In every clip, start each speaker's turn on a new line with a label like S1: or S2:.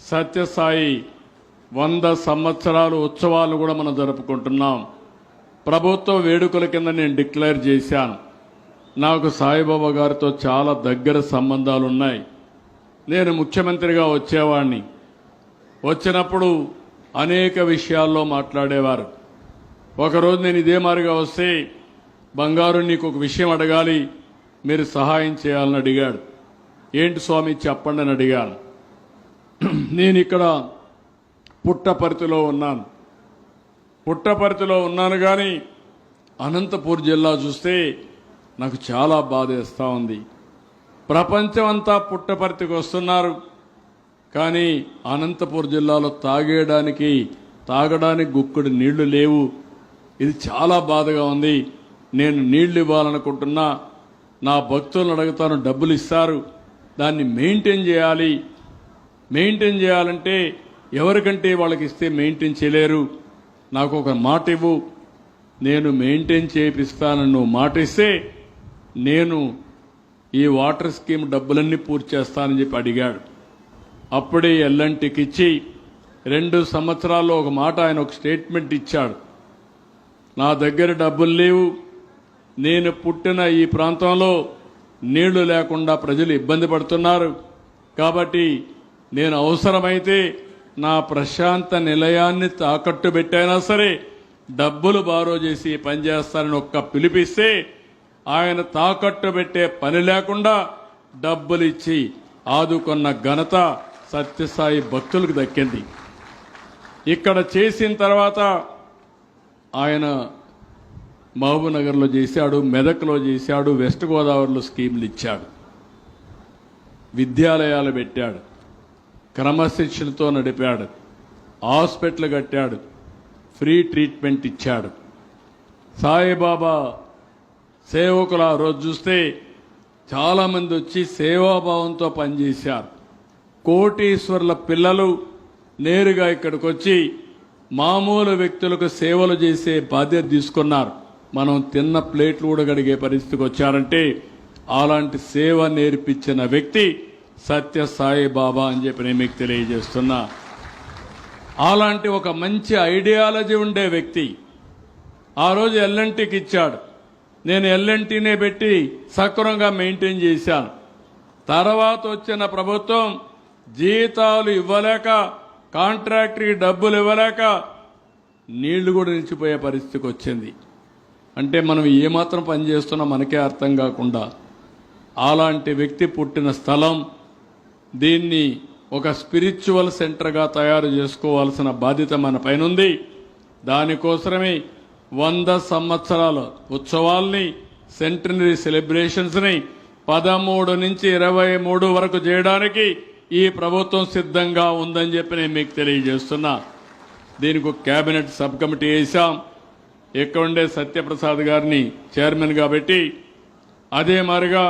S1: సత్యసాయి 100 సంవత్సరాలు ఉత్సవాలు కూడా మనం జరుపుకుంటున్నాం. ప్రభుత్వ వేడుకల కింద నేను డిక్లేర్ చేశాను. నాకు సాయిబాబా గారితో చాలా దగ్గర సంబంధాలు ఉన్నాయి. నేను ముఖ్యమంత్రిగా వచ్చేవాడిని. వచ్చినప్పుడు అనేక విషయాల్లో మాట్లాడేవారు. ఒకరోజు నేను ఇదే మారిగా వస్తే, బంగారు నీకు ఒక విషయం అడగాలి, మీరు సహాయం చేయాలని అడిగాడు. ఏంటి స్వామి చెప్పండి అని అడిగాను. నేను ఇక్కడ పుట్టపర్తిలో ఉన్నాను కానీ అనంతపూర్ జిల్లా చూస్తే నాకు చాలా బాధేస్తూ ఉంది. ప్రపంచం అంతా పుట్టపర్తికి వస్తున్నారు, కానీ అనంతపూర్ జిల్లాలో తాగడానికి గుక్కడి నీళ్లు లేవు. ఇది చాలా బాధగా ఉంది. నేను నీళ్లు ఇవ్వాలనుకుంటున్నా, నా భక్తులను అడుగుతాను, డబ్బులు ఇస్తారు, దాన్ని మెయింటైన్ చేయాలంటే ఎవరికంటే వాళ్ళకి ఇస్తే మెయింటైన్ చేయలేరు. నాకు ఒక మాట ఇవ్వు, నేను మెయింటైన్ చేపిస్తానని నువ్వు మాట ఇస్తే నేను ఈ వాటర్ స్కీమ్ డబ్బులన్నీ పూర్తి చేస్తానని చెప్పి అడిగాడు. అప్పుడే ఎల్ఎన్టీకి ఇచ్చి 2 సంవత్సరాల్లో ఒక మాట ఆయన ఒక స్టేట్మెంట్ ఇచ్చాడు. నా దగ్గర డబ్బులు లేవు, నేను పుట్టిన ఈ ప్రాంతంలో నీళ్లు లేకుండా ప్రజలు ఇబ్బంది పడుతున్నారు, కాబట్టి నేను అవసరమైతే నా ప్రశాంత నిలయాన్ని తాకట్టు పెట్టైనా సరే డబ్బులు బారో చేసి పనిచేస్తానని ఒక్క పిలిపిస్తే ఆయన తాకట్టు పెట్టే పని లేకుండా డబ్బులు ఇచ్చి ఆదుకున్న ఘనత సత్యసాయి భక్తులకు దక్కింది. ఇక్కడ చేసిన తర్వాత ఆయన మహబూబ్నగర్లో చేశాడు, మెదక్లో చేశాడు, వెస్ట్ గోదావరిలో స్కీములు ఇచ్చాడు, విద్యాలయాలు పెట్టాడు, క్రమశిక్షణతో నడిపాడు, హాస్పిటల్ కట్టాడు, ఫ్రీ ట్రీట్మెంట్ ఇచ్చాడు. సాయిబాబా సేవకులు ఆ రోజు చూస్తే చాలామంది వచ్చి సేవాభావంతో పనిచేశారు. కోటీశ్వర్ల పిల్లలు నేరుగా ఇక్కడికి వచ్చి మామూలు వ్యక్తులకు సేవలు చేసే బాధ్యత తీసుకున్నారు. మనం తిన్న ప్లేట్లు కూడా కడిగే పరిస్థితికి వచ్చారంటే అలాంటి సేవ నేర్పించిన వ్యక్తి సత్యసాయి బాబా అని చెప్పి నేను మీకు తెలియజేస్తున్నా. అలాంటి ఒక మంచి ఐడియాలజీ ఉండే వ్యక్తి ఆ రోజు ఎల్ఎన్టీకి ఇచ్చాడు. నేను ఎల్ఎన్టీనే పెట్టి సక్రమంగా మెయింటైన్ చేశాను. తర్వాత వచ్చిన ప్రభుత్వం జీతాలు ఇవ్వలేక, కాంట్రాక్టర్కి డబ్బులు ఇవ్వలేక నీళ్లు కూడా నిలిచిపోయే పరిస్థితికి వచ్చింది. అంటే మనం ఏమాత్రం పనిచేస్తున్నా మనకే అర్థం కాకుండా అలాంటి వ్యక్తి పుట్టిన స్థలం, దీన్ని ఒక స్పిరిచువల్ సెంటర్గా తయారు చేసుకోవాల్సిన బాధ్యత మన పైన ఉంది. దానికోసమే 100 సంవత్సరాల ఉత్సవాల్ని, సెంటనరీ సెలబ్రేషన్స్ని 13 నుంచి 23 వరకు చేయడానికి ఈ ప్రభుత్వం సిద్ధంగా ఉందని చెప్పి నేను మీకు తెలియజేస్తున్నా. దీనికి ఒక కేబినెట్ సబ్ కమిటీ వేశాం. ఇక్కడ ఉండే సత్యప్రసాద్ గారిని చైర్మన్గా పెట్టి, అదే మాదిరిగా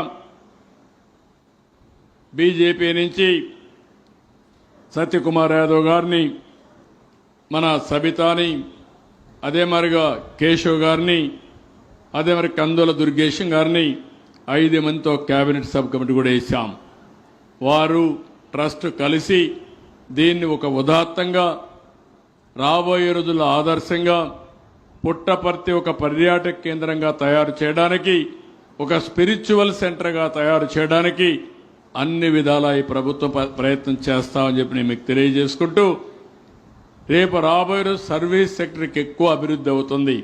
S1: బీజేపీ నుంచి సత్యకుమార్ యాదవ్ గారిని, మన సబితాని, అదే మాదిరిగా కేశవ్ గారిని, అదే మరి కందుల దుర్గేశం గారిని 5 మందితో కేబినెట్ సబ్ కమిటీ కూడా వేశాం. వారు ట్రస్ట్ కలిసి దీన్ని ఒక ఉదాత్తంగా, రాబోయే రోజుల్లో ఆదర్శంగా, పుట్టపర్తి ఒక పర్యాటక కేంద్రంగా తయారు చేయడానికి, ఒక స్పిరిచువల్ సెంటర్గా తయారు చేయడానికి అన్ని విధాలా ఈ ప్రభుత్వం ప్రయత్నం చేస్తామని చెప్పి నేను మీకు తెలియజేసుకుంటూ, రేపు రాబోయే రోజు సర్వీస్ సెక్టర్కి ఎక్కువ అభివృద్ధి అవుతుంది.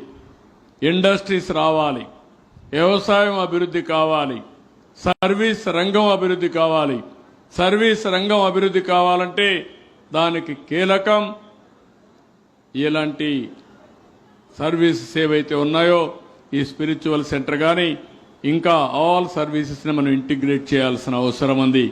S1: ఇండస్ట్రీస్ రావాలి, వ్యవసాయం అభివృద్ధి కావాలి, సర్వీస్ రంగం అభివృద్ధి కావాలి. సర్వీస్ రంగం అభివృద్ధి కావాలంటే దానికి కీలకం ఇలాంటి సర్వీసెస్ ఏవైతే ఉన్నాయో ఈ స్పిరిచువల్ సెంటర్ కానీ ఇంకా ఆల్ సర్వీసెస్ని మనం ఇంటిగ్రేట్ చేయాల్సిన అవసరం ఉంది.